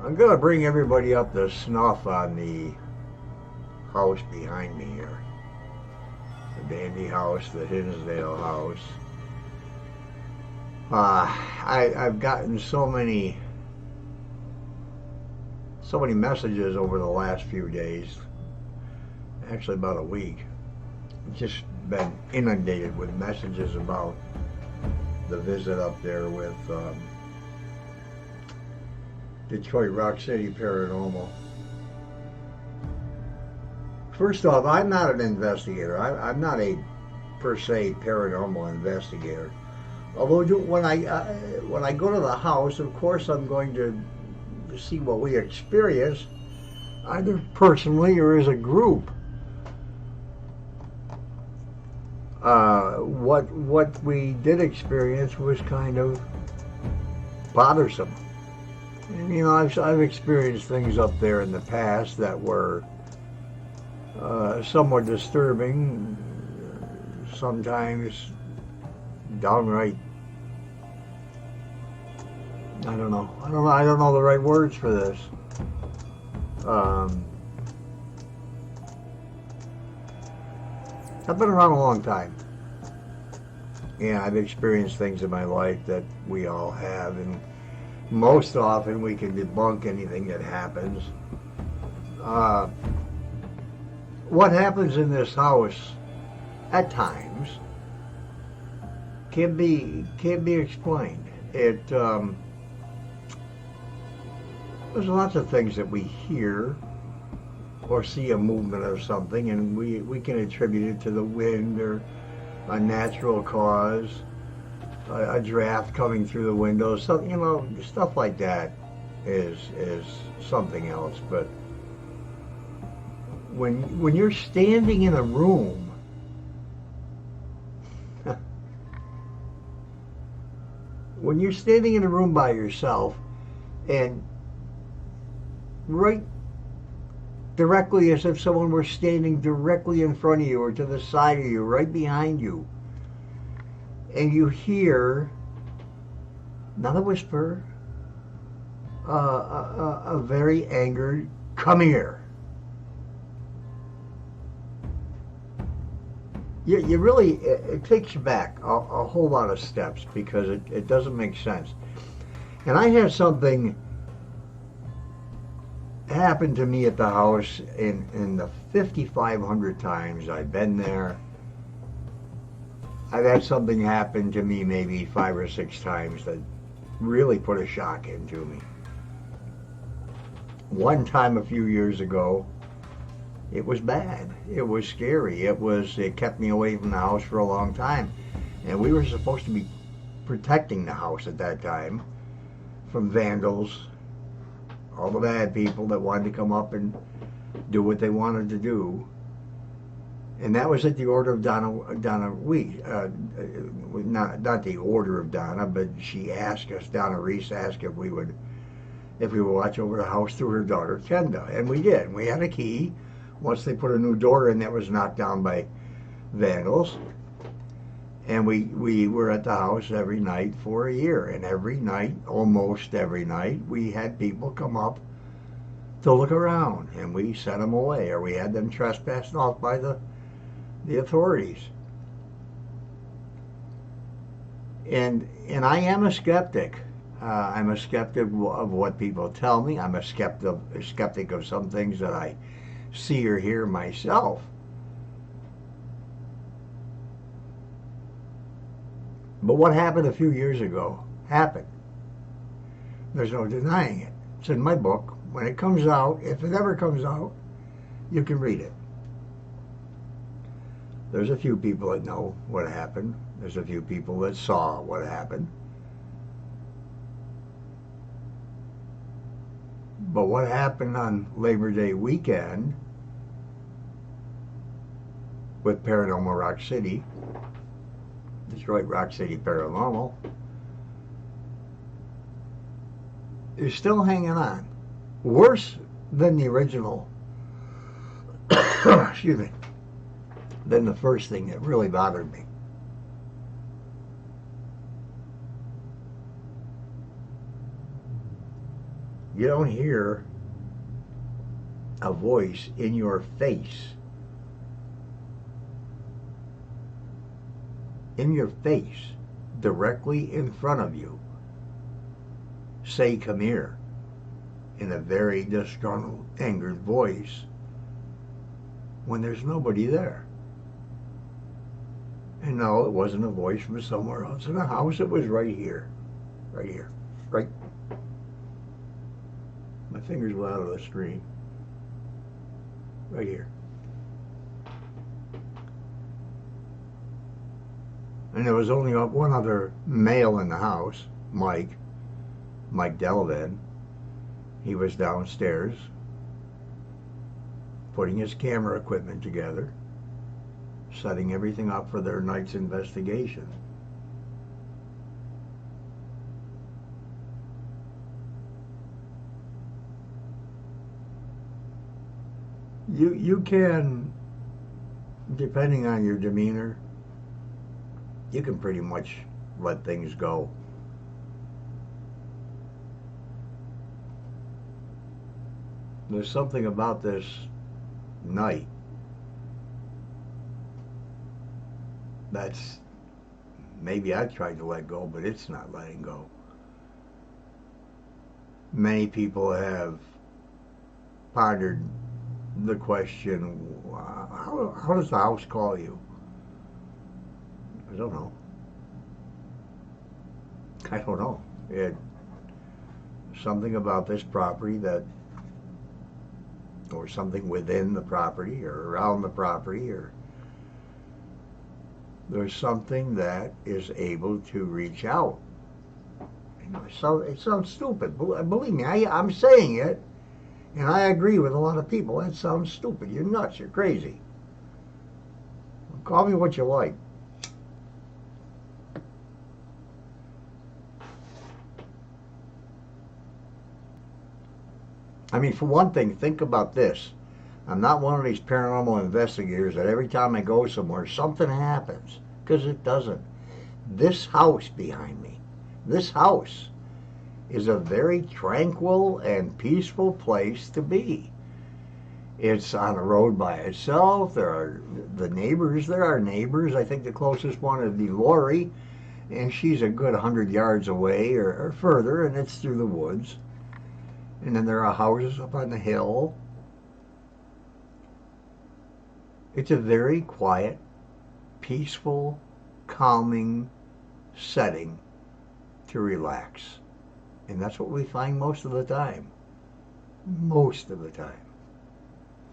I'm going to bring everybody up to snuff on the house behind me here. The Dandy house, the Hinsdale house. I've gotten so many messages over the last few days, actually about a week. I've just been inundated with messages about the visit up there with Detroit Rock City Paranormal. First off, I'm not an investigator. I'm not a per se paranormal investigator. Although when I go to the house, of course I'm going to see what we experience, either personally or as a group. What we did experience was kind of bothersome. And you know, I've experienced things up there in the past that were somewhat disturbing, sometimes downright. I don't know the right words for this. I've been around a long time. Yeah, I've experienced things in my life that we all have, and most often we can debunk anything that happens. What happens in this house at times can be explained. There's lots of things that we hear or see a movement of something, and we can attribute it to the wind or a natural cause, a draft coming through the window. So, you know, stuff like that is something else. But when you're standing in a room, when you're standing in a room by yourself, and right directly as if someone were standing directly in front of you or to the side of you, right behind you, and you hear, not a whisper, a very angered, "Come here." You really, it takes you back a whole lot of steps, because it doesn't make sense. And I had something happen to me at the house in the 5,500 times I've been there. I've had something happen to me maybe 5 or 6 times that really put a shock into me. One time a few years ago, it was bad. It was scary. It kept me away from the house for a long time. And we were supposed to be protecting the house at that time from vandals, all the bad people that wanted to come up and do what they wanted to do. And that was at the order of Donna Weiss. Not the order of Donna, but she asked us, Donna Reese asked if we would watch over the house through her daughter Kenda. And we did. We had a key. Once they put a new door in that was knocked down by vandals. And we were at the house every night for a year. And every night, almost every night, we had people come up to look around. And we sent them away, or we had them trespassed off by the authorities. And I am a skeptic. I'm a skeptic of what people tell me. I'm a skeptic of some things that I see or hear myself. But what happened a few years ago happened. There's no denying it. It's in my book. When it comes out, if it ever comes out, you can read it. There's a few people that know what happened. There's a few people that saw what happened. But what happened on Labor Day weekend with Paranormal Rock City, Detroit Rock City Paranormal, is still hanging on. Worse than the original, excuse me, than the first thing that really bothered me. You don't hear a voice in your face. In your face, directly in front of you, say, "Come here," in a very disgruntled, angered voice when there's nobody there. And no, it wasn't a voice from somewhere else in the house. It was right here. Right here. Right. My fingers went out of the screen. Right here. And there was only one other male in the house, Mike Delavan. He was downstairs putting his camera equipment together, setting everything up for their night's investigation. You can, depending on your demeanor, you can pretty much let things go. There's something about this night that's, maybe I tried to let go, but it's not letting go. Many people have pondered the question, how does the house call you? I don't know. I don't know. It something about this property that, or something within the property or around the property, or there's something that is able to reach out. You know, so it sounds stupid. Believe me, I'm saying it, and I agree with a lot of people. That sounds stupid. You're nuts. You're crazy. Call me what you like. I mean, for one thing, think about this. I'm not one of these paranormal investigators that every time I go somewhere, something happens. Because it doesn't. This house behind me, this house is a very tranquil and peaceful place to be. It's on a road by itself. There are neighbors. I think the closest one is the Lori, and she's a good 100 yards away or further, and it's through the woods. And then there are houses up on the hill. It's a very quiet, peaceful, calming setting to relax. And that's what we find most of the time. Most of the time.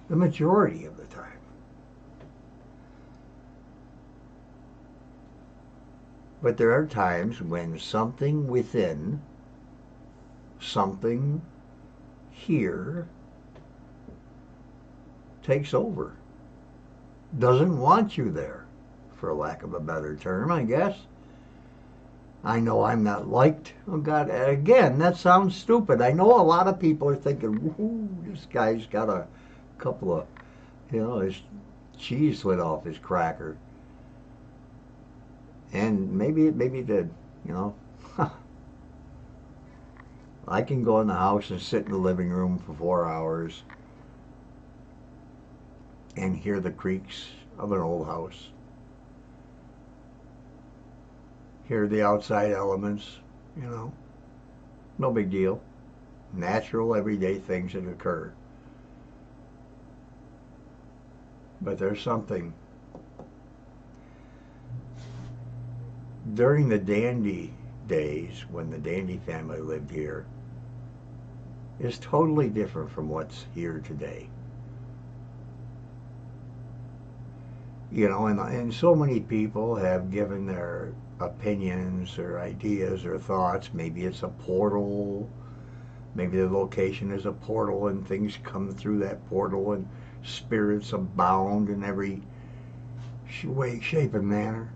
The majority of the time. But there are times when something within, something here, takes over. Doesn't want you there, for lack of a better term, I guess. I know I'm not liked. Oh God, again, that sounds stupid. I know a lot of people are thinking, woohoo, this guy's got a couple of, his cheese slid off his cracker. And maybe it did, I can go in the house and sit in the living room for 4 hours and hear the creaks of an old house. Hear the outside elements, no big deal. Natural, everyday things that occur. But there's something. During the Dandy days, when the Dandy family lived here, is totally different from what's here today. And so many people have given their opinions or ideas or thoughts. Maybe it's a portal. Maybe the location is a portal and things come through that portal and spirits abound in every way, shape, and manner.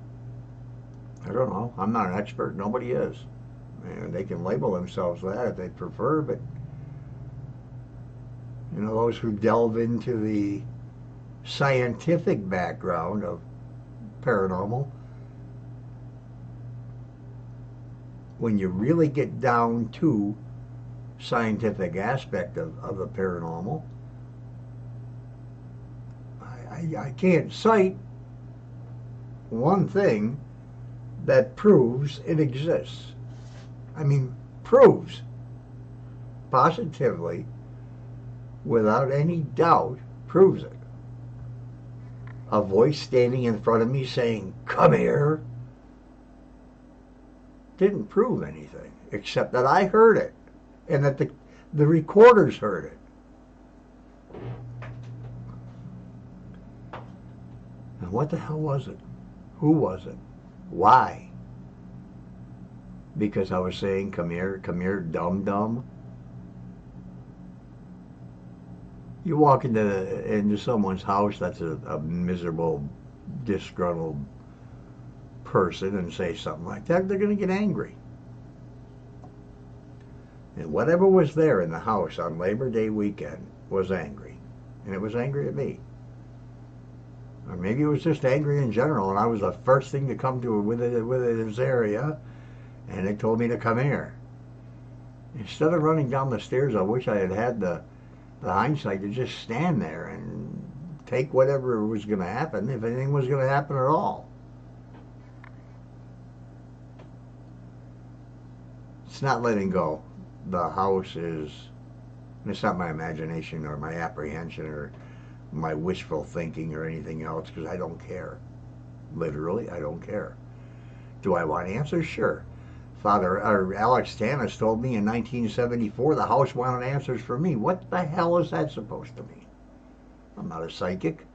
I don't know. I'm not an expert. Nobody is. And they can label themselves that if they prefer, but those who delve into the scientific background of paranormal, when you really get down to scientific aspect of the paranormal. I can't cite one thing that proves it exists. I mean, proves positively, without any doubt, proves it. A voice standing in front of me saying, "Come here," didn't prove anything, except that I heard it and that the recorders heard it. And what the hell was it? Who was it? Why? Because I was saying, "Come here, dum dum." You walk into someone's house that's a miserable, disgruntled person and say something like that, they're going to get angry. And whatever was there in the house on Labor Day weekend was angry. And it was angry at me. Or maybe it was just angry in general, and I was the first thing to come to with this area, and it told me to come here. Instead of running down the stairs, I wish I had the hindsight to just stand there and take whatever was going to happen, if anything was going to happen at all. It's not letting go. The house is, it's not my imagination or my apprehension or my wishful thinking or anything else, because I don't care. Literally, I don't care. Do I want answers? Sure. Alex Tanis told me in 1974 the house wanted answers for me. What the hell is that supposed to mean? I'm not a psychic.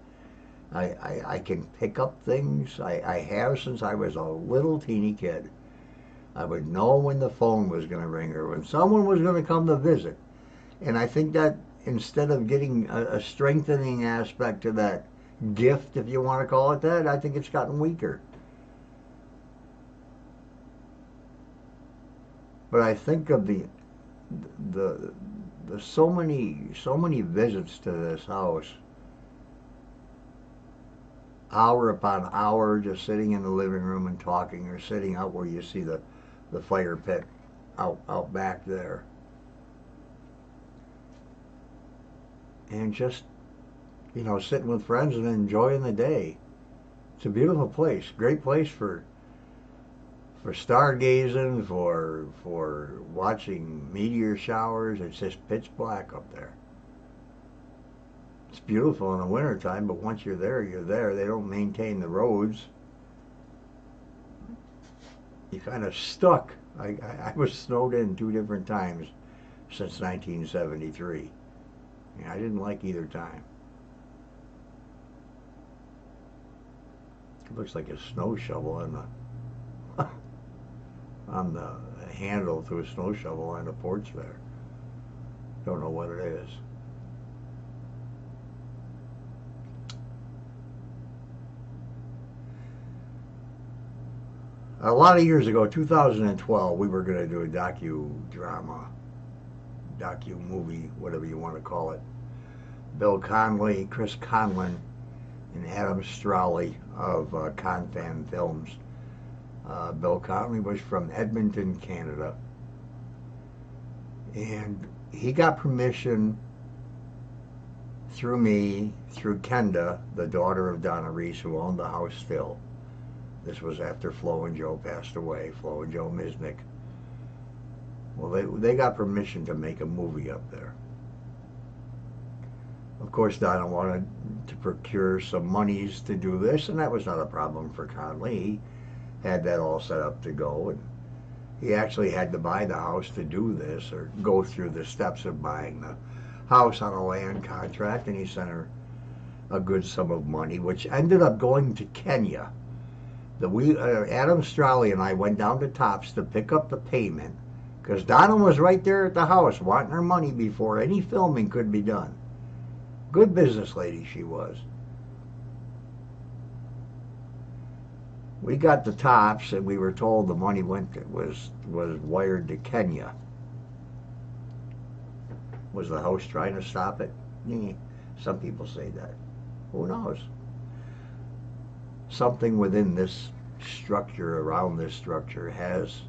I can pick up things. I have since I was a little teeny kid. I would know when the phone was going to ring or when someone was going to come to visit. And I think that instead of getting a strengthening aspect to that gift, if you want to call it that, I think it's gotten weaker. But I think of the so many visits to this house, hour upon hour, just sitting in the living room and talking, or sitting out where you see the fire pit out back there, and just sitting with friends and enjoying the day. It's a beautiful place, great place for stargazing, for watching meteor showers. It's just pitch black up there. It's beautiful in the wintertime, but once you're there, you're there. They don't maintain the roads. You're kind of stuck. I was snowed in 2 different times since 1973. And I didn't like either time. It looks like a snow shovel on the handle to a snow shovel on the porch there. Don't know what it is. A lot of years ago, 2012, we were going to do a docu-drama, docu-movie, whatever you want to call it. Bill Conley, Chris Conlon, and Adam Strowley of Confan Films. Bill Conley was from Edmonton, Canada, and he got permission through me, through Kenda, the daughter of Donna Reese, who owned the house still. This was after Flo and Joe passed away, Flo and Joe Misnick. Well, they got permission to make a movie up there. Of course, Donna wanted to procure some monies to do this, and that was not a problem for Conley. He had that all set up to go, and he actually had to buy the house to do this, or go through the steps of buying the house on a land contract, and he sent her a good sum of money, which ended up going to Kenya. Adam Strowley and I went down to Tops to pick up the payment, because Donna was right there at the house wanting her money before any filming could be done. Good business lady she was. We got the Tops, and we were told the money was wired to Kenya. Was the house trying to stop it? Some people say that. Who knows? Something within this structure, around this structure, has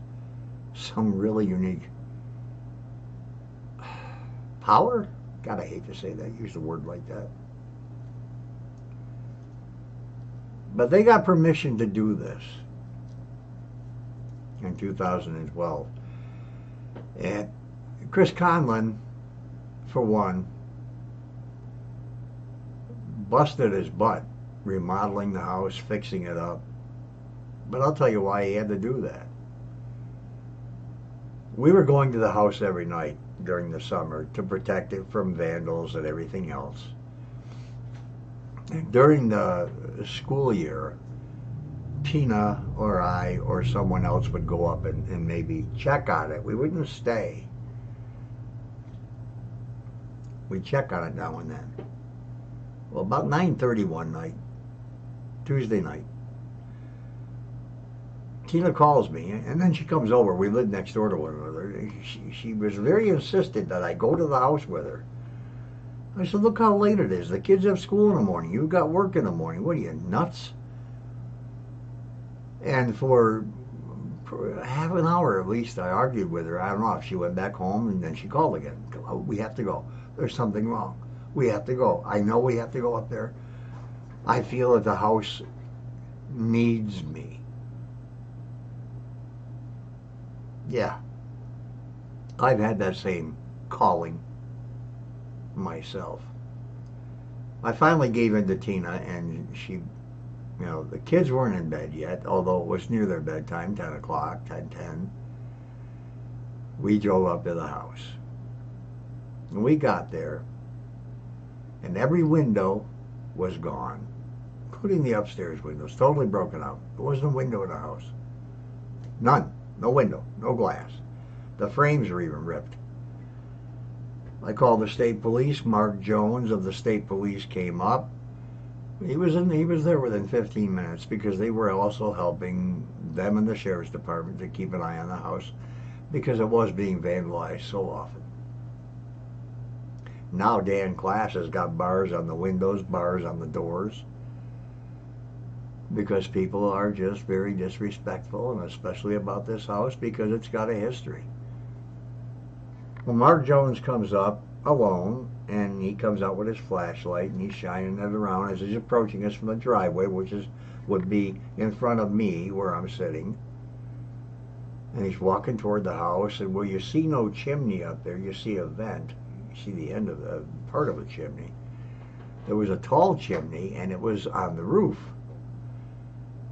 some really unique power? God, I hate to say that, use a word like that. But they got permission to do this in 2012. And Chris Conlon, for one, busted his butt remodeling the house, fixing it up. But I'll tell you why he had to do that. We were going to the house every night during the summer to protect it from vandals and everything else. And during the school year, Tina or I or someone else would go up and maybe check on it. We wouldn't stay. We'd check on it now and then. Well, about 9:30 one night, Tuesday night, Tina calls me, and then she comes over. We lived next door to one another. She was very insistent that I go to the house with her. I said, look how late it is. The kids have school in the morning. You've got work in the morning. What are you, nuts? And for half an hour at least, I argued with her. I don't know if she went back home, and then she called again. Oh, we have to go. There's something wrong. We have to go. I know we have to go up there. I feel that the house needs me. Yeah. I've had that same calling myself. I finally gave in to Tina, and she, the kids weren't in bed yet, although it was near their bedtime, 10 o'clock, 10:10. We drove up to the house. And we got there, and every window was gone, including the upstairs windows, totally broken out. There wasn't a window in the house. None. No window. No glass. The frames were even ripped. I called the state police. Mark Jones of the state police came up. He was there within 15 minutes because they were also helping them and the sheriff's department to keep an eye on the house because it was being vandalized so often. Now Dan Class has got bars on the windows, bars on the doors, because people are just very disrespectful, and especially about this house because it's got a history. Well, Mark Jones comes up alone, and he comes out with his flashlight, and he's shining it around as he's approaching us from the driveway, which would be in front of me where I'm sitting. And he's walking toward the house, and where you see no chimney up there, you see a vent. You see the end of the part of a chimney. There was a tall chimney, and it was on the roof.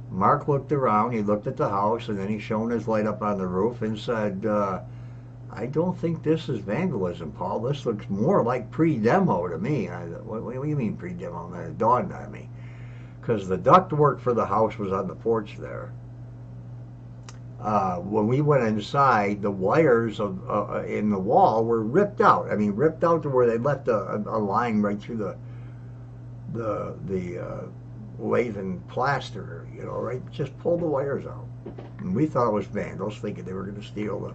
Mark looked around, he looked at the house, and then he shone his light up on the roof and said, I don't think this is vandalism, Paul. This looks more like pre-demo to me. I thought, what do you mean pre-demo? And then it dawned on me. Because the ductwork for the house was on the porch there. When we went inside, the wires in the wall were ripped out. I mean, ripped out to where they left a line right through the lathe and plaster, right? Just pulled the wires out. And we thought it was vandals, thinking they were going to steal the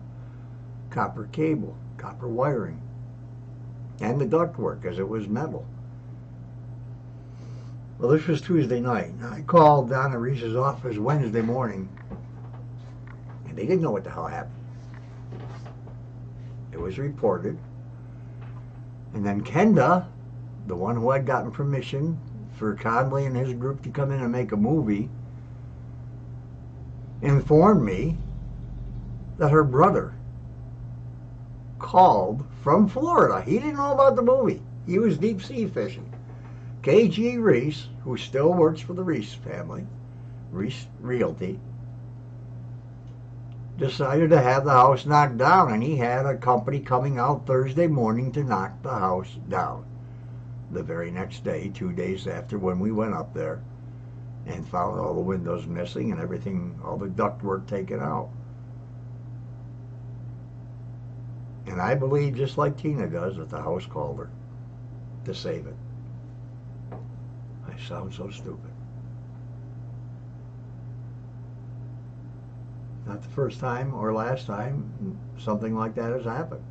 copper cable, copper wiring, and the ductwork, because it was metal. Well, this was Tuesday night. I called Donna Reese's office Wednesday morning, and they didn't know what the hell happened. It was reported. And then Kenda, the one who had gotten permission for Conley and his group to come in and make a movie, informed me that her brother called from Florida. He didn't know about the movie. He was deep sea fishing. K.G. Reese, who still works for the Reese family, Reese Realty, decided to have the house knocked down, and he had a company coming out Thursday morning to knock the house down. The very next day, 2 days after, when we went up there and found all the windows missing and everything, all the ductwork taken out. And I believe, just like Tina does, that the house called her to save it. I sound so stupid. Not the first time or last time something like that has happened.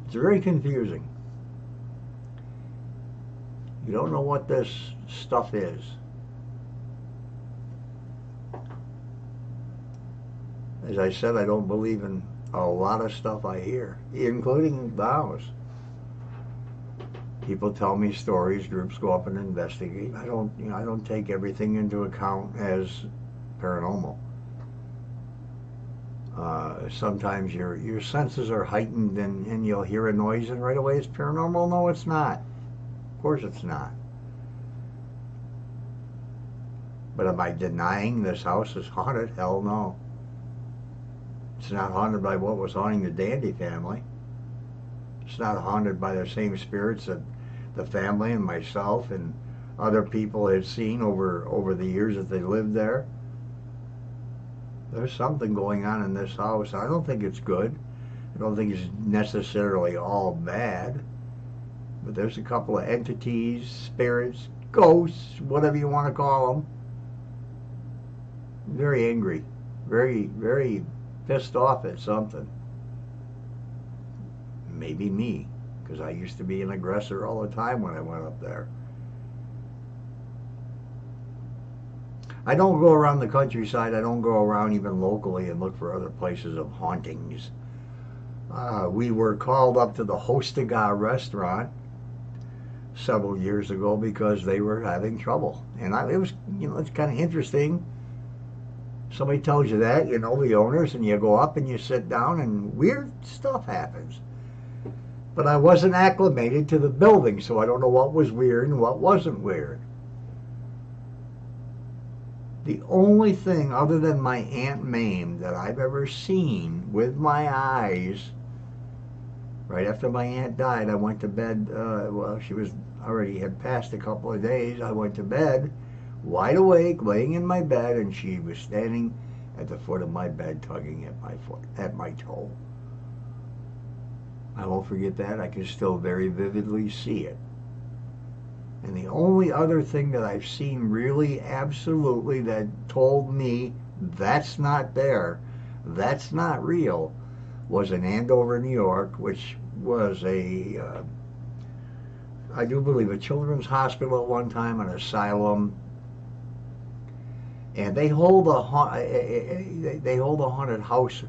It's very confusing. You don't know what this stuff is. As I said, I don't believe in a lot of stuff I hear, including the house. People tell me stories, groups go up and investigate. I don't take everything into account as paranormal. Sometimes your senses are heightened and you'll hear a noise and right away it's paranormal. No, it's not. Of course it's not. But am I denying this house is haunted? Hell no. It's not haunted by what was haunting the Dandy family. It's not haunted by the same spirits that the family and myself and other people had seen over the years that they lived there. There's something going on in this house. I don't think it's good. I don't think it's necessarily all bad. But there's a couple of entities, spirits, ghosts, whatever you want to call them. Very angry. Very, very pissed off at something. Maybe me, because I used to be an aggressor all the time when I went up there. I don't go around the countryside. I don't go around even locally and look for other places of hauntings. We were called up to the Hostaga restaurant several years ago because they were having trouble. And it was, it's kind of interesting. Somebody tells you that, the owners, and you go up and you sit down and weird stuff happens. But I wasn't acclimated to the building, so I don't know what was weird and what wasn't weird. The only thing other than my Aunt Mame that I've ever seen with my eyes, right after my aunt died, I went to bed, she was already had passed a couple of days. I went to bed, wide awake, laying in my bed, and she was standing at the foot of my bed, tugging at my foot, at my toe. I won't forget that. I can still very vividly see it. And the only other thing that I've seen really absolutely that told me that's not there, that's not real, was in Andover, New York, which was I do believe, a children's hospital at one time, an asylum. And they hold a haunted house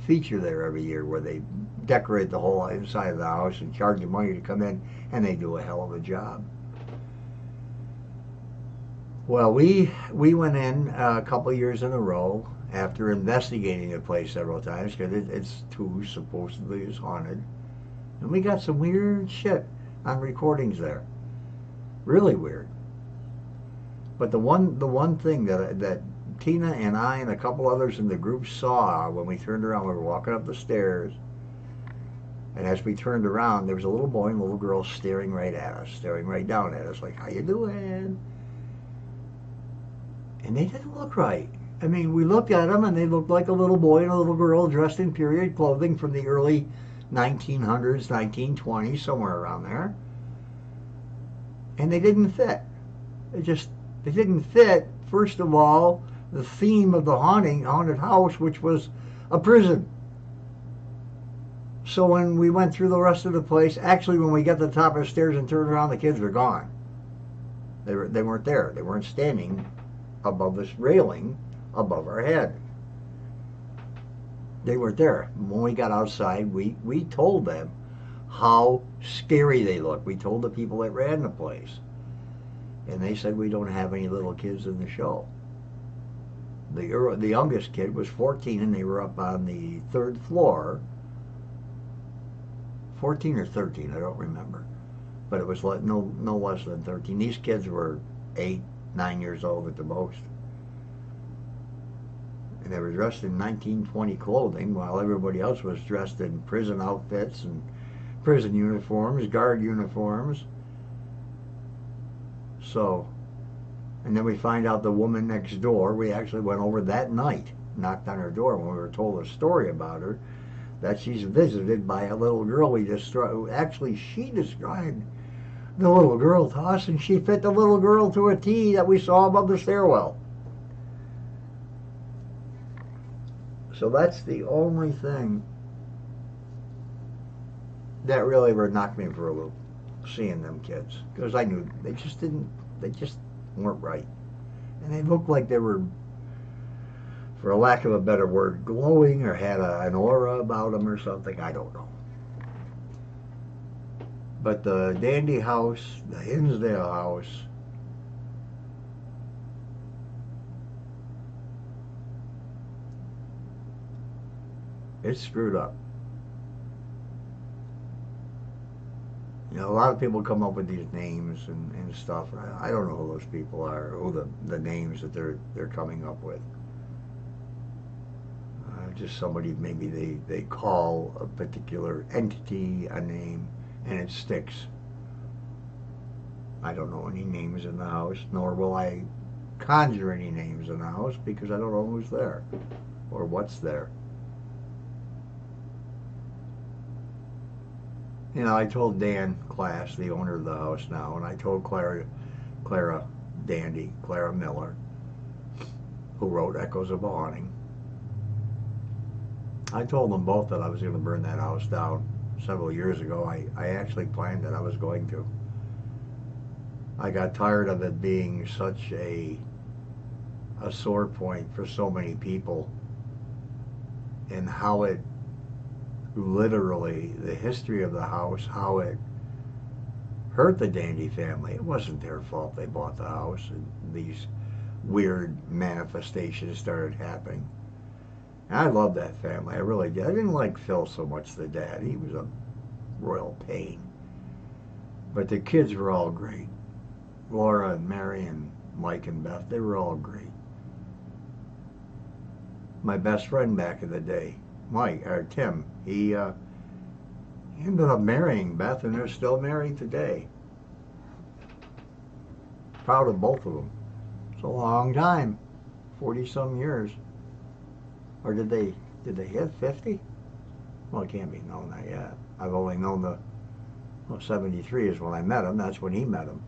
feature there every year where they decorate the whole inside of the house and charge you money to come in, and they do a hell of a job. Well, we went in a couple of years in a row after investigating the place several times because it's too supposedly is haunted, and we got some weird shit on recordings there, really weird. But the one thing that Tina and I and a couple others in the group saw when we turned around, we were walking up the stairs, and as we turned around, there was a little boy and a little girl staring right at us, staring right down at us, like, how you doing? And they didn't look right. I mean, we looked at them, and they looked like a little boy and a little girl dressed in period clothing from the early 1900s, 1920s, somewhere around there. And they didn't fit. They didn't fit, first of all, the theme of the haunted house, which was a prison. So when we went through the rest of the place, actually when we got to the top of the stairs and turned around, the kids were gone. They weren't there. They weren't standing above this railing above our head. They weren't there. When we got outside, we told them how scary they looked. We told the people that ran the place. And they said, we don't have any little kids in the show. The youngest kid was 14, and they were up on the third floor. 14 or 13, I don't remember. But it was no less than 13. These kids were 8, 9 years old at the most. And they were dressed in 1920 clothing, while everybody else was dressed in prison outfits and prison uniforms, guard uniforms. So, and then we find out the woman next door, we actually went over that night, knocked on her door when we were told a story about her, that she's visited by a little girl actually she described the little girl to us, and she fit the little girl to a T that we saw above the stairwell. So that's the only thing that really ever knocked me for a loop, seeing them kids, because I knew they just weren't right, and they looked like they were for a lack of a better word, glowing or had an aura about them or something. I don't know. But the Dandy house, the Hinsdale house, it's screwed up. You know, a lot of people come up with these names and stuff. I don't know who those people are, who the names that they're coming up with. Just somebody, maybe they call a particular entity a name and it sticks. I don't know any names in the house, nor will I conjure any names in the house because I don't know who's there or what's there. You know, I told Dan Class, the owner of the house now, and I told Clara Miller, who wrote Echoes of a Haunting, I told them both that I was going to burn that house down several years ago. I actually planned that I was going to. I got tired of it being such a sore point for so many people, and how it literally, the history of the house, how it hurt the Dandy family. It wasn't their fault they bought the house, and these weird manifestations started happening. I loved that family. I really did. I didn't like Phil so much, the dad. He was a royal pain. But the kids were all great. Laura and Mary and Mike and Beth, they were all great. My best friend back in the day, Tim, he ended up marrying Beth, and they're still married today. Proud of both of them. It's a long time, 40-some years. Or did they hit 50? Well, it can't be known that yet. I've only known 73 is when I met him. That's when he met him.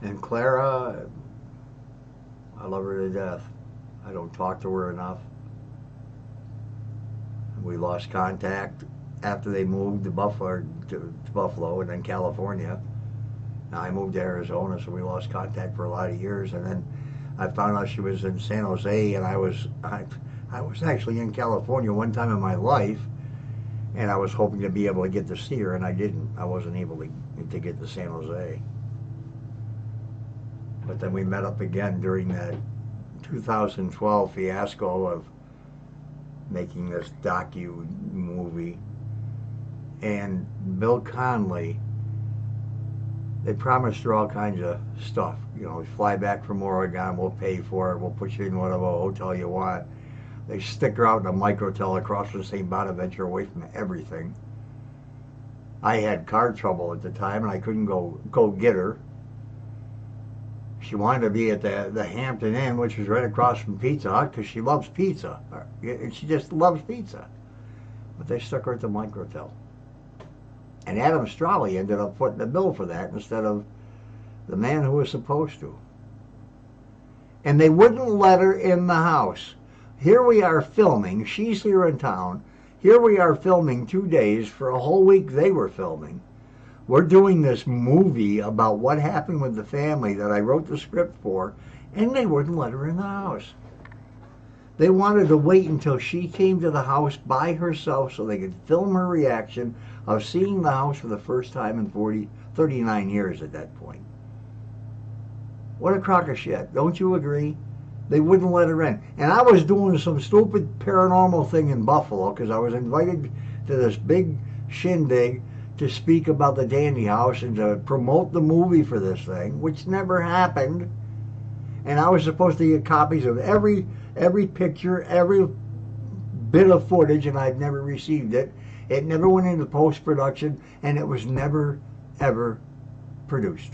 And Clara, I love her to death. I don't talk to her enough. We lost contact after they moved to Buffalo and then California. Now I moved to Arizona, so we lost contact for a lot of years, and then I found out she was in San Jose, and I was actually in California one time in my life, and I was hoping to be able to get to see her, and I didn't. I wasn't able to get to San Jose. But then we met up again during that 2012 fiasco of making this docu-movie. And Bill Conley, they promised her all kinds of stuff. You know, fly back from Oregon, we'll pay for it, we'll put you in whatever hotel you want. They stick her out in a microtel across from St. Bonaventure, away from everything. I had car trouble at the time, and I couldn't go get her. She wanted to be at the Hampton Inn, which was right across from Pizza Hut, because she loves pizza. And she just loves pizza. But they stuck her at the microtel. And Adam Strawley ended up footing the bill for that instead of the man who was supposed to. And they wouldn't let her in the house. Here we are filming. She's here in town. Here we are filming 2 days. For a whole week they were filming. We're doing this movie about what happened with the family that I wrote the script for, and they wouldn't let her in the house. They wanted to wait until she came to the house by herself so they could film her reaction of seeing the house for the first time in 39 years at that point. What a crock of shit. Don't you agree? They wouldn't let her in. And I was doing some stupid paranormal thing in Buffalo because I was invited to this big shindig to speak about the Dandy House and to promote the movie for this thing, which never happened. And I was supposed to get copies of every picture, every bit of footage, and I'd never received it. It never went into post-production, and it was never, ever produced.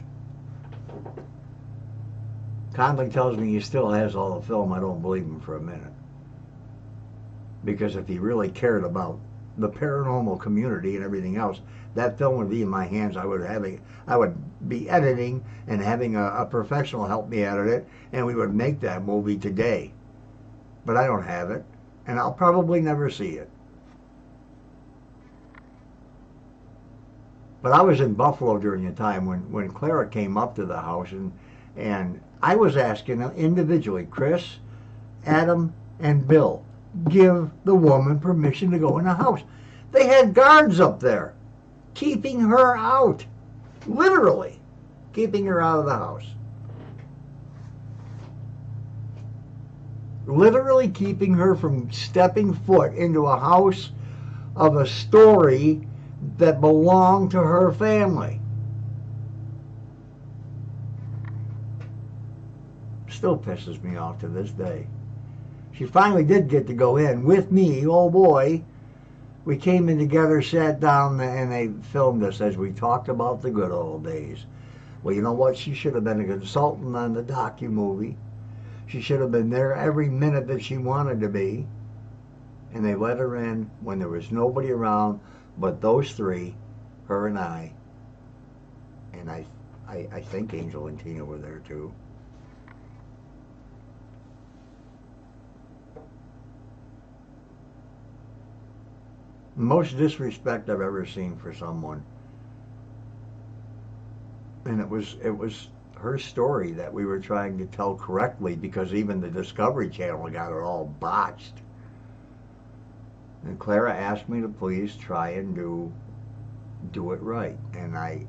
Conley tells me he still has all the film. I don't believe him for a minute. Because if he really cared about the paranormal community and everything else, that film would be in my hands. I would be editing and having a professional help me edit it, and we would make that movie today. But I don't have it, and I'll probably never see it. But I was in Buffalo during the time when Clara came up to the house, and I was asking them individually, Chris, Adam, and Bill, give the woman permission to go in the house. They had guards up there keeping her out. Literally keeping her out of the house. Literally keeping her from stepping foot into a house of a story that belonged to her family. Still pisses me off to this day. She finally did get to go in with me. Oh boy. We came in together, sat down, and they filmed us as we talked about the good old days. Well, you know what? She should have been a consultant on the docu-movie. She should have been there every minute that she wanted to be. And they let her in when there was nobody around but those three, her and I. And I think Angel and Tina were there too. Most disrespect I've ever seen for someone. And it was her story that we were trying to tell correctly, because even the Discovery Channel got it all botched. And Clara asked me to please try and do it right. And I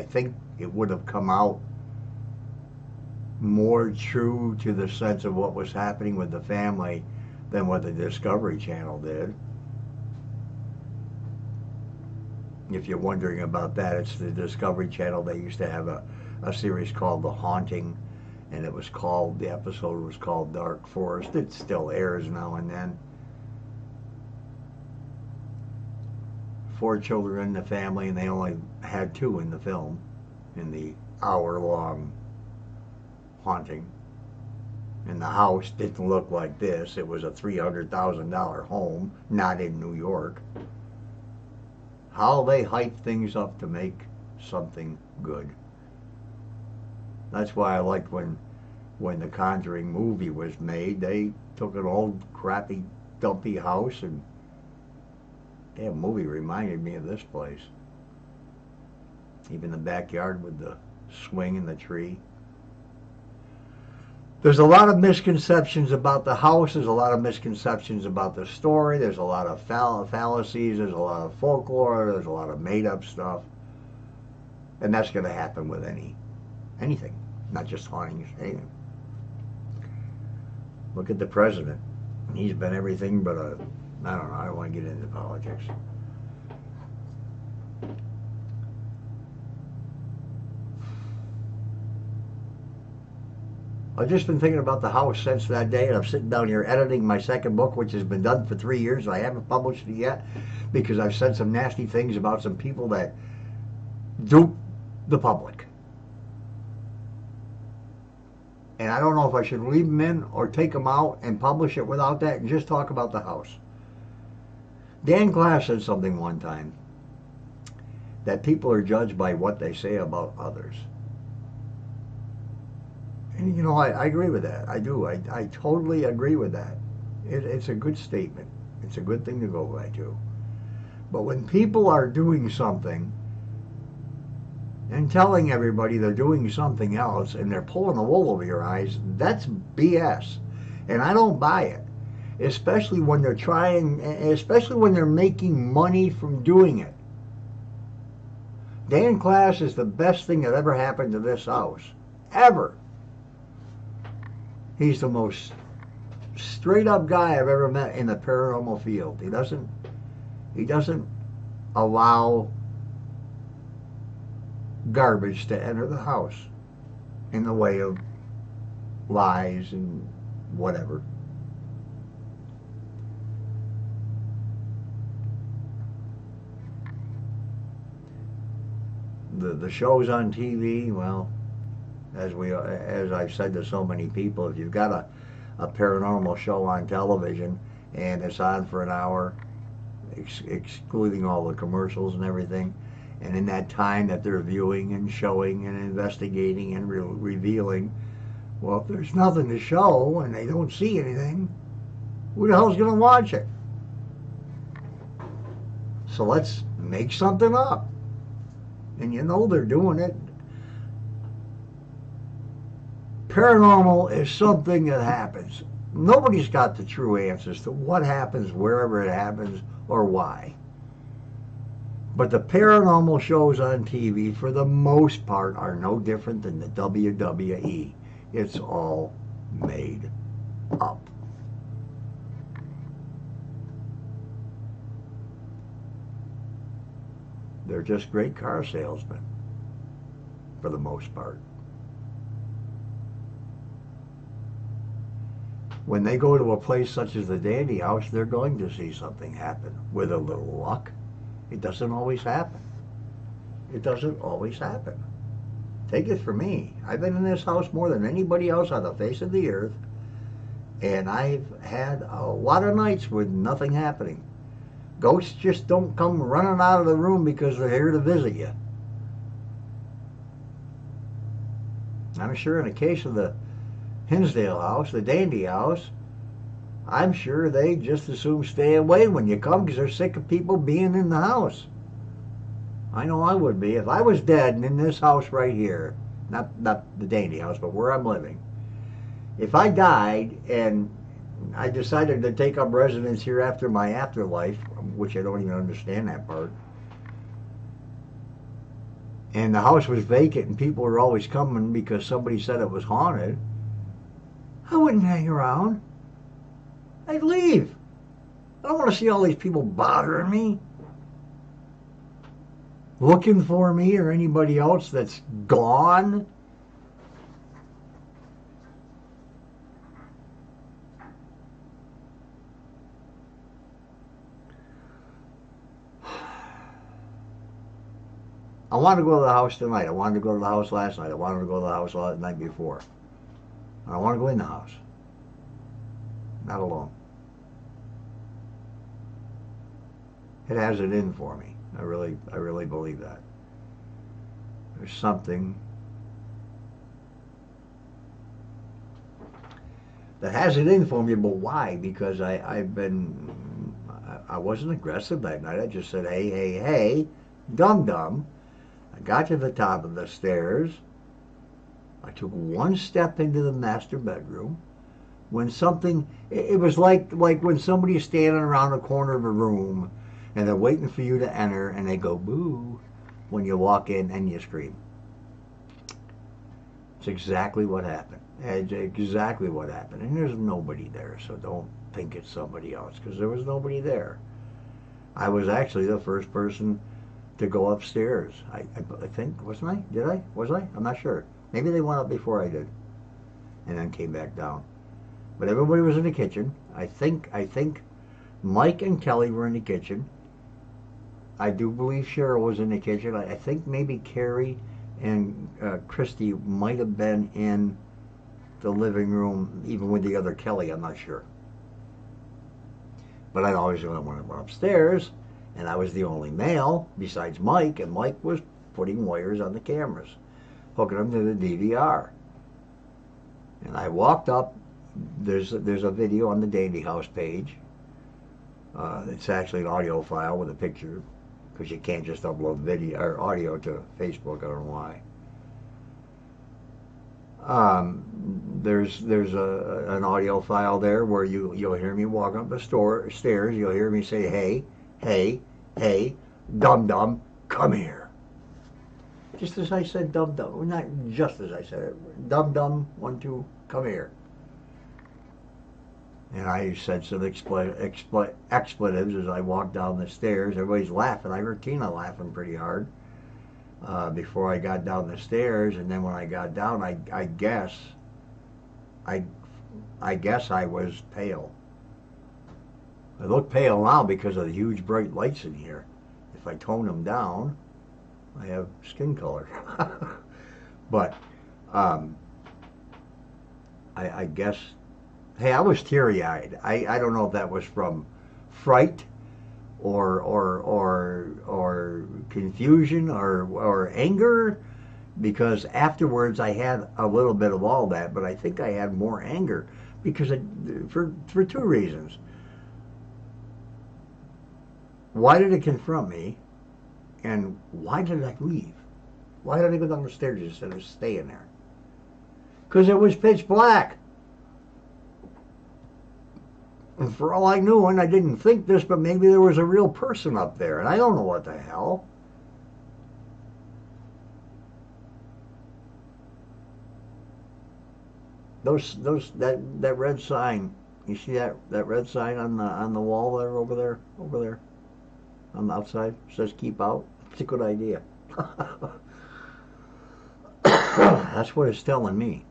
think it would have come out more true to the sense of what was happening with the family than what the Discovery Channel did. If you're wondering about that, it's the Discovery Channel. They used to have a series called The Haunting, and the episode was called Dark Forest. It still airs now and then. 4 children in the family, and they only had 2 in the film, in the hour-long haunting. And the house didn't look like this. It was a $300,000 home, not in New York. How they hype things up to make something good. That's why I liked when the Conjuring movie was made. They took an old crappy dumpy house, and that movie reminded me of this place. Even the backyard with the swing and the tree. There's a lot of misconceptions about the house. There's a lot of misconceptions about the story. There's a lot of fallacies. There's a lot of folklore. There's a lot of made-up stuff. And that's going to happen with anything, not just hauntings, anything. Look at the president. He's been everything but I don't know, I don't want to get into politics. I've just been thinking about the house since that day, and I'm sitting down here editing my second book, which has been done for 3 years, and I haven't published it yet because I've said some nasty things about some people that dupe the public. And I don't know if I should leave them in or take them out and publish it without that and just talk about the house. Dan Glass said something one time, that people are judged by what they say about others. And you know, I agree with that. I do. I totally agree with that. It's a good statement. It's a good thing to go by too. But when people are doing something and telling everybody they're doing something else and they're pulling the wool over your eyes, that's BS. And I don't buy it. Especially when they're making money from doing it. Dan Glass is the best thing that ever happened to this house. Ever. He's the most straight up guy I've ever met in the paranormal field. He doesn't allow garbage to enter the house in the way of lies and whatever. The shows on TV, well, as I've said to so many people, if you've got a paranormal show on television and it's on for an hour, excluding all the commercials and everything, and in that time that they're viewing and showing and investigating and revealing, well, if there's nothing to show and they don't see anything, who the hell's going to watch it? So let's make something up. And you know they're doing it. paranormal is something that happens. Nobody's got the true answers to what happens, wherever it happens, or why. But the paranormal shows on TV, for the most part, are no different than the WWE. It's all made up. They're just great car salesmen, for the most part. When they go to a place such as the Dandy House, they're going to see something happen. With a little luck, it doesn't always happen. It doesn't always happen. Take it from me. I've been in this house more than anybody else on the face of the earth, and I've had a lot of nights with nothing happening. Ghosts just don't come running out of the room because they're here to visit you. I'm sure in the case of the Hinsdale house, the Dandy House, I'm sure they just as soon stay away when you come because they're sick of people being in the house. I know I would be. If I was dead and in this house right here, not the Dandy House, but where I'm living, if I died and I decided to take up residence here after my afterlife, which I don't even understand that part, and the house was vacant and people were always coming because somebody said it was haunted, I wouldn't hang around. I'd leave. I don't want to see all these people bothering me, looking for me or anybody else that's gone. I wanted to go to the house tonight. I wanted to go to the house last night. I wanted to go to the house the night before. I want to go in the house. Not alone. It has it in for me. I really believe that. There's something that has it in for me, but why? Because I wasn't aggressive that night. I just said, hey, hey, hey, dum-dum. I got to the top of the stairs. I took one step into the master bedroom. When something, it was like when somebody's standing around the corner of a room and they're waiting for you to enter and they go boo when you walk in and you scream. It's exactly what happened. It's exactly what happened. And there's nobody there, so don't think it's somebody else because there was nobody there. I was actually the first person to go upstairs. I think, wasn't I? Did I? Was I? I'm not sure. Maybe they went up before I did and then came back down. But everybody was in the kitchen. I think Mike and Kelly were in the kitchen. I do believe Cheryl was in the kitchen. I think maybe Carrie and Christy might have been in the living room, even with the other Kelly. I'm not sure. But I'd always went upstairs, and I was the only male besides Mike, and Mike was putting wires on the cameras, hooking them to the DVR. And I walked up. There's a video on the Dandy House page. It's actually an audio file with a picture, because you can't just upload video or audio to Facebook. I don't know why. There's an audio file there where you'll hear me walk up the stairs. You'll hear me say, hey, hey, hey, dum-dum, come here. Just as I said dum-dum. Not just as I said it. Dum-dum, 1, 2, come here. And I said some expletives as I walked down the stairs. Everybody's laughing. I heard Tina laughing pretty hard before I got down the stairs. And then when I got down, I guess I was pale. I look pale now because of the huge bright lights in here. If I tone them down, I have skin color. But I guess. Hey, I was teary-eyed. I don't know if that was from fright or confusion or anger, because afterwards I had a little bit of all that, but I think I had more anger because for two reasons. Why did it confront me, and why did I leave? Why did I go down the stairs instead of staying there? because it was pitch black. And for all I knew, and I didn't think this, but maybe there was a real person up there, and I don't know what the hell. That red sign. You see that red sign on the wall there over there on the outside? It says keep out. It's a good idea. That's what it's telling me.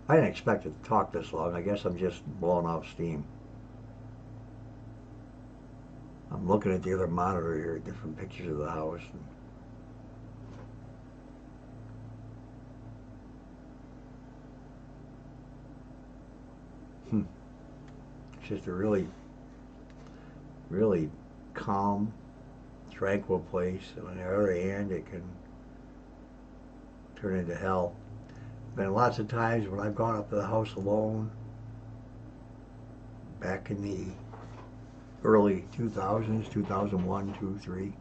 I didn't expect it to talk this long. I guess I'm just blowing off steam. I'm looking at the other monitor here, different pictures of the house. It's just a really, really calm, tranquil place. On the other hand, it can turn into hell. Been lots of times when I've gone up to the house alone, back in the early 2000s, 2001, 2, 3,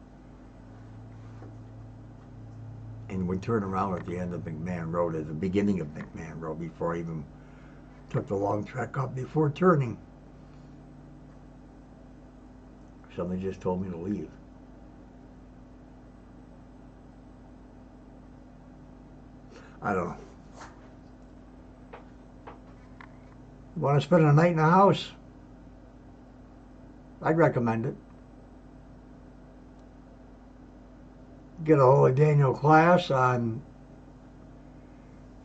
and would turn around at the end of McMahon Road, at the beginning of McMahon Road, before I even took the long trek up before turning. Somebody just told me to leave. I don't know. You want to spend a night in a house? I'd recommend it. Get a hold of Daniel Class on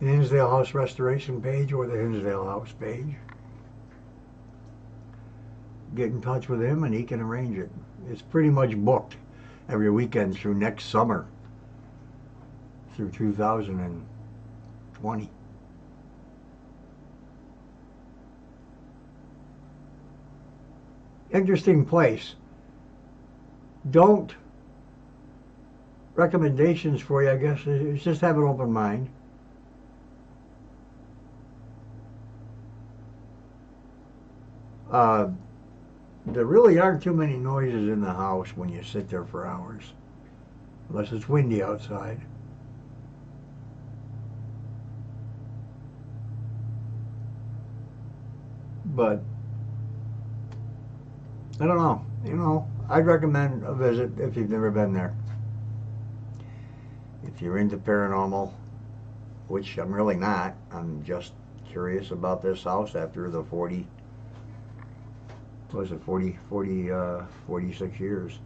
the Hinsdale House Restoration page or the Hinsdale House page. Get in touch with him and he can arrange it. It's pretty much booked every weekend through next summer, through 2020. Interesting place. Don't, recommendations for you, I guess, is just have an open mind. There really aren't too many noises in the house when you sit there for hours, unless it's windy outside. But I don't know. I'd recommend a visit if you've never been there. If you're into paranormal, which I'm really not, I'm just curious about this house after the 46 years.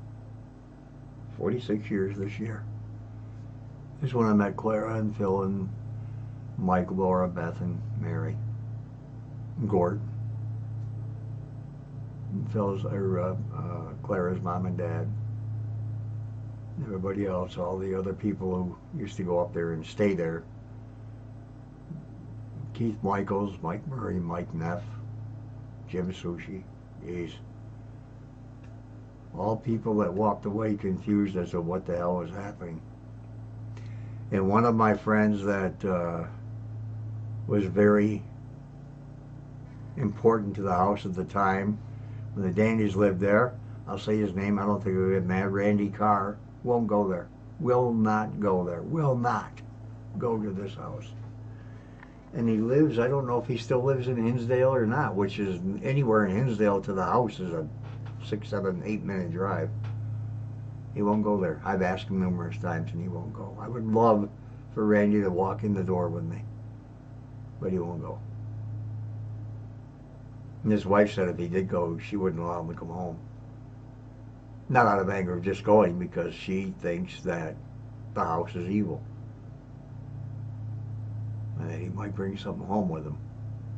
46 years this year. This is when I met Clara and Phil and Mike, Laura, Beth, and Mary. And Gort. Phil's, Clara's mom and dad. Everybody else, all the other people who used to go up there and stay there. Keith Michaels, Mike Murray, Mike Neff, Jim Sushi. Jeez. All people that walked away confused as to what the hell was happening. And one of my friends that was very important to the house at the time, when the Dandies lived there, I'll say his name, I don't think he'll get mad, Randy Carr, won't go there. Will not go there. Will not go to this house. And he lives, I don't know if he still lives in Hinsdale or not, which is anywhere in Hinsdale to the house is a 6, 7, 8 minute drive. He won't go there. I've asked him numerous times and he won't go. I would love for Randy to walk in the door with me, but he won't go. And his wife said if he did go, she wouldn't allow him to come home. Not out of anger of just going, because she thinks that the house is evil. And that he might bring something home with him,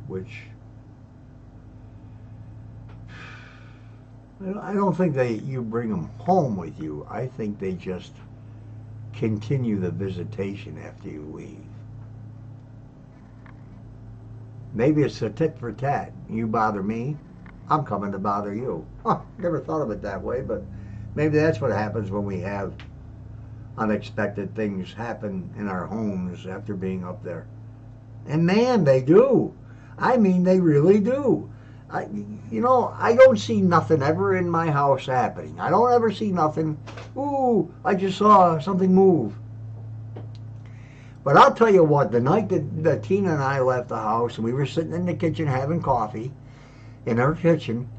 which I don't think you bring them home with you. I think they just continue the visitation after you leave. Maybe it's a tit for tat. You bother me, I'm coming to bother you. Huh, never thought of it that way, but maybe that's what happens when we have unexpected things happen in our homes after being up there. And man, they do. I mean, they really do. I, I don't see nothing ever in my house happening. I don't ever see nothing. Ooh, I just saw something move. But I'll tell you what, the night that Tina and I left the house and we were sitting in the kitchen having coffee, in our kitchen,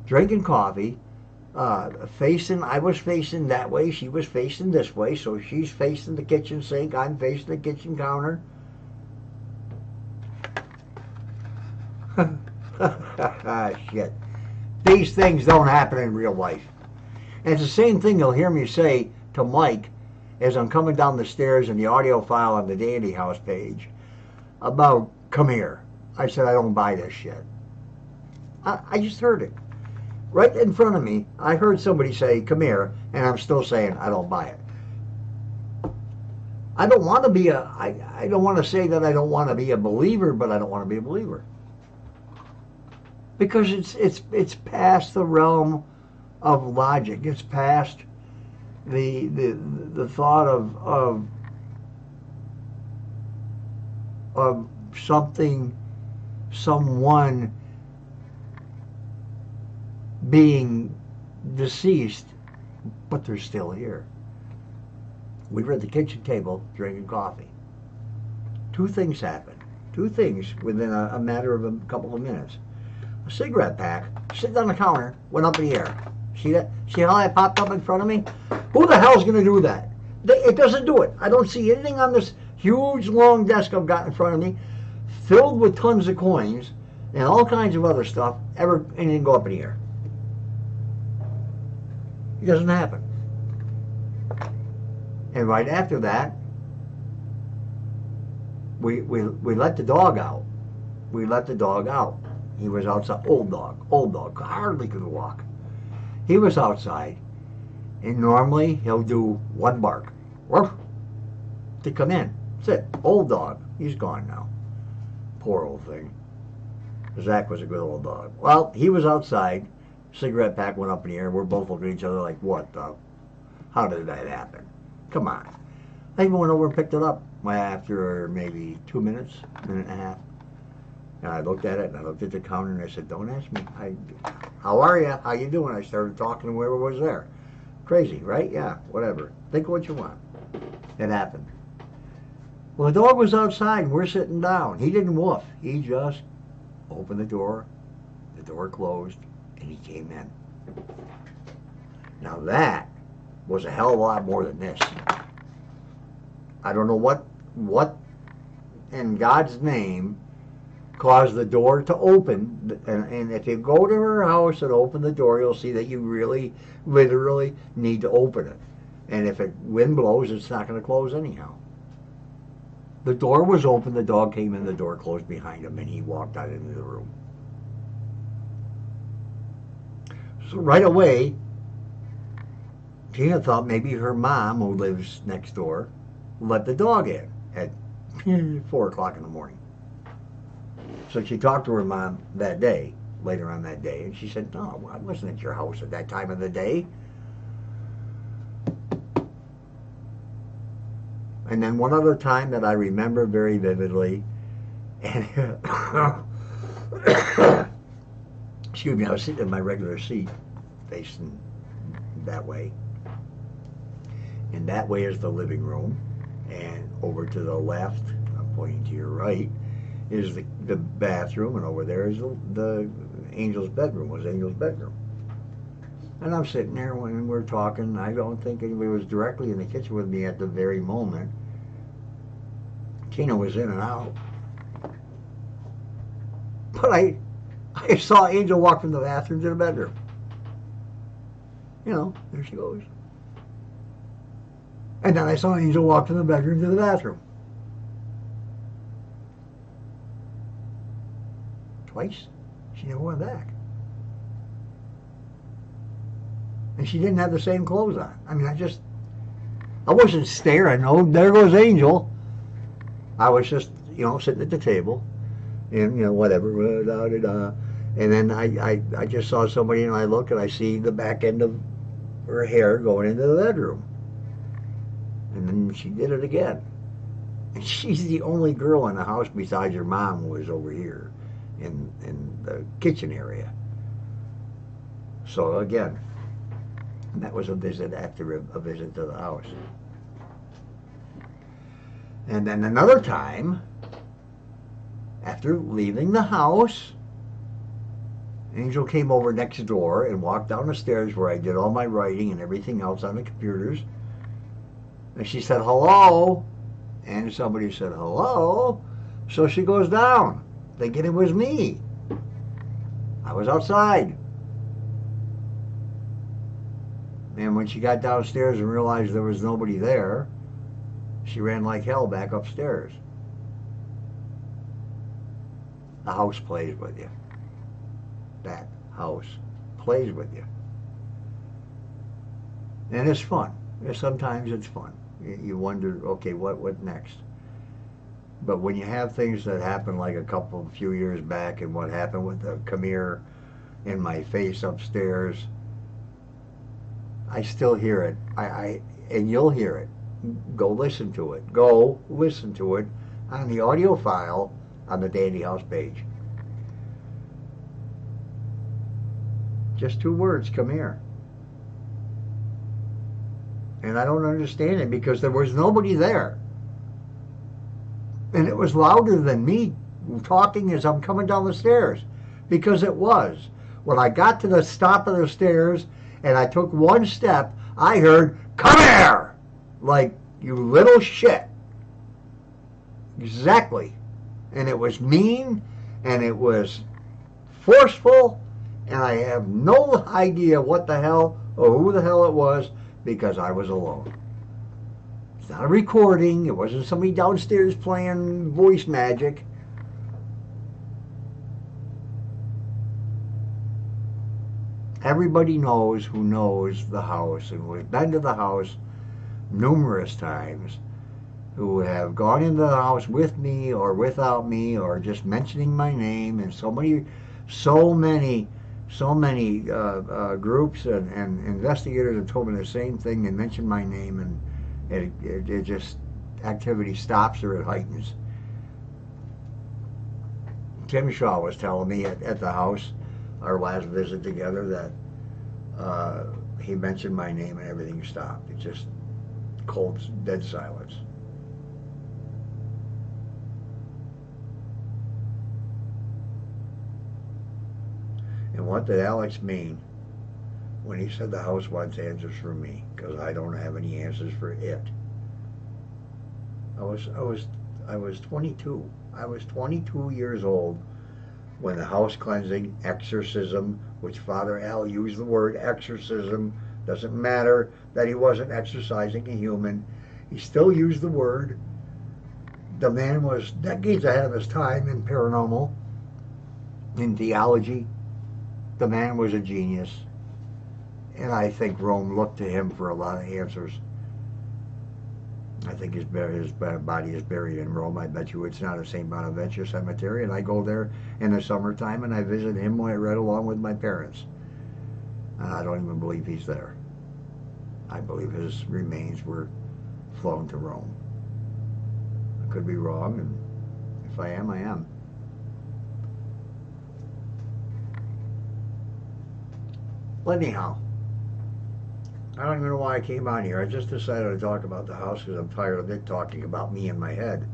drinking coffee, I was facing that way, she was facing this way, so she's facing the kitchen sink, I'm facing the kitchen counter. Shit. These things don't happen in real life. And it's the same thing you'll hear me say to Mike as I'm coming down the stairs in the audio file on the Dandy House page about, come here. I said, I don't buy this shit. I just heard it. Right in front of me, I heard somebody say, come here, and I'm still saying, I don't buy it. I don't want to be I don't want to say that I don't want to be a believer, but I don't want to be a believer. Because it's past the realm of logic. It's past the thought of something, someone being deceased, but they're still here. We were at the kitchen table drinking coffee. Two things happened. Two things within a matter of a couple of minutes. A cigarette pack sitting on the counter went up in the air. See that? See how that popped up in front of me? Who the hell's going to do that? It doesn't do it. I don't see anything on this huge long desk I've got in front of me filled with tons of coins and all kinds of other stuff ever anything go up in the air. It doesn't happen. And right after that, we let the dog out. We let the dog out. He was outside. Old dog, hardly could walk. He was outside, and normally he'll do one bark to come in. That's it. Old dog. He's gone now. Poor old thing. Zach was a good old dog. Well, he was outside. Cigarette pack went up in the air. We're both looking at each other like, what the? How did that happen? Come on. I even went over and picked it up after maybe 2 minutes, minute and a half. And I looked at it, and I looked at the counter, and I said, don't ask me. How are you? How you doing? I started talking to whoever was there. Crazy, right? Yeah, whatever. Think of what you want. It happened. Well, the dog was outside, and we're sitting down. He didn't woof. He just opened the door closed, and he came in. Now that was a hell of a lot more than this. I don't know what in God's name caused the door to open, and if you go to her house and open the door, you'll see that you really literally need to open it, and if it wind blows, it's not going to close anyhow. The door was open, the dog came in, the door closed behind him, and he walked out into the room. So right away, Tina thought maybe her mom, who lives next door, let the dog in at 4 o'clock in the morning. So she talked to her mom that day, later on that day, and she said, no, I wasn't at your house at that time of the day. And then one other time that I remember very vividly, and excuse me, I was sitting in my regular seat, facing that way. And that way is the living room, and over to the left, I'm pointing to your right, is the bathroom, and over there is the Angel's bedroom, was Angel's bedroom. And I'm sitting there when we're talking. I don't think anybody was directly in the kitchen with me at the very moment. Tina was in and out. But I saw Angel walk from the bathroom to the bedroom. You know, there she goes. And then I saw Angel walk from the bedroom to the bathroom. Twice. She never went back. And she didn't have the same clothes on. I mean, I wasn't staring. Oh, there goes Angel. I was just, sitting at the table, and, whatever, da-da-da. And then I just saw somebody, and I look, and I see the back end of her hair going into the bedroom. And then she did it again. And she's the only girl in the house besides her mom who was over here. in the kitchen area. So again, that was a visit after a visit to the house. And then another time, after leaving the house, Angel came over next door and walked down the stairs where I did all my writing and everything else on the computers. And she said, hello. And somebody said, hello. So she goes down, thinking it was me. I was outside. And when she got downstairs and realized there was nobody there, she ran like hell back upstairs. The house plays with you. That house plays with you. And it's fun. Sometimes it's fun. You wonder, okay, what next? But when you have things that happen like a few years back, and what happened with the come here in my face upstairs, I still hear it. And you'll hear it. Go listen to it. Go listen to it on the audio file on the Dandy House page. Just 2 words, come here. And I don't understand it because there was nobody there. And it was louder than me talking as I'm coming down the stairs. Because it was. When I got to the top of the stairs and I took 1 step, I heard, come here! Like, you little shit. Exactly. And it was mean, and it was forceful, and I have no idea what the hell or who the hell it was because I was alone. It's not a recording. It wasn't somebody downstairs playing voice magic. Everybody knows who knows the house and who has been to the house numerous times, who have gone into the house with me or without me or just mentioning my name, and so many groups and investigators have told me the same thing. They mention my name and it just, activity stops or it heightens. Tim Shaw was telling me at the house, our last visit together, that he mentioned my name and everything stopped. It just cold, dead silence. And what did Alex mean when he said the house wants answers from me? Because I don't have any answers for it. I was 22. I was 22 years old when the house cleansing, exorcism, which Father Al used the word exorcism, doesn't matter that he wasn't exorcising a human, he still used the word. The man was decades ahead of his time in paranormal, in theology. The man was a genius, and I think Rome looked to him for a lot of answers. I think his body is buried in Rome. I bet you it's not a St. Bonaventure cemetery, and I go there in the summertime and I visit him right along with my parents. I don't even believe he's there. I believe his remains were flown to Rome. I could be wrong, and if I am, I am. But anyhow, I don't even know why I came on here. I just decided to talk about the house because I'm tired of it talking about me in my head.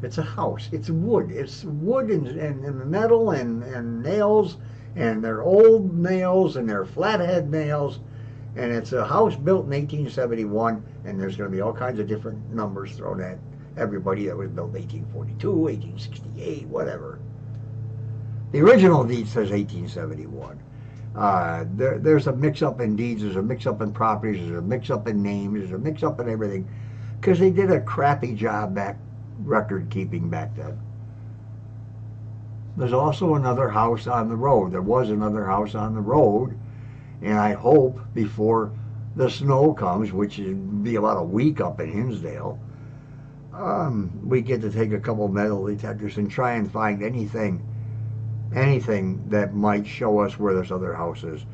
It's a house. It's wood. It's wood and metal and nails, and they're old nails and they're flathead nails, and it's a house built in 1871, and there's going to be all kinds of different numbers thrown at everybody that was built in 1842, 1868, whatever. The original deed says 1871. There's a mix-up in deeds, there's a mix-up in properties, there's a mix-up in names, there's a mix-up in everything, because they did a crappy job record keeping back then. There's also another house on the road. There was another house on the road, and I hope before the snow comes, which will be about a week up in Hinsdale, we get to take a couple metal detectors and try and find anything that might show us where this other house is.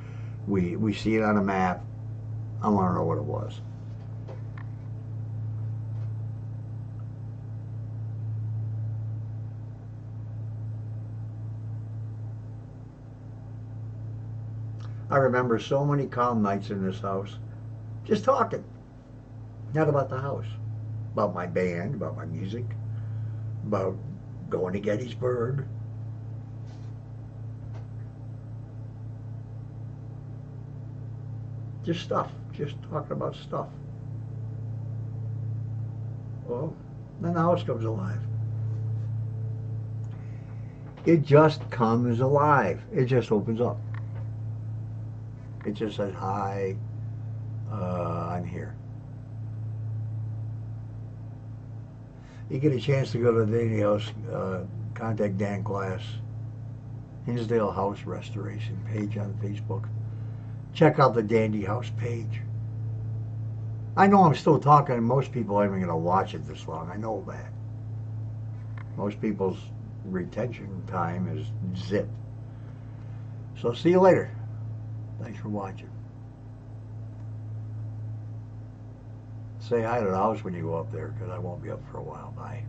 We see it on a map. I want to know what it was. I remember so many calm nights in this house, just talking, not about the house, about my band, about my music, about going to Gettysburg. Just stuff, just talking about stuff. Well, then the house comes alive. It just comes alive. It just opens up. It just says, hi, I'm here. You get a chance to go to the Dandy House, contact Dan Glass, Hinsdale House Restoration page on Facebook. Check out the Dandy House page. I know I'm still talking, and most people aren't even going to watch it this long. I know that. Most people's retention time is zip. So see you later. Thanks for watching. Say hi to the house when you go up there, because I won't be up for a while. Bye.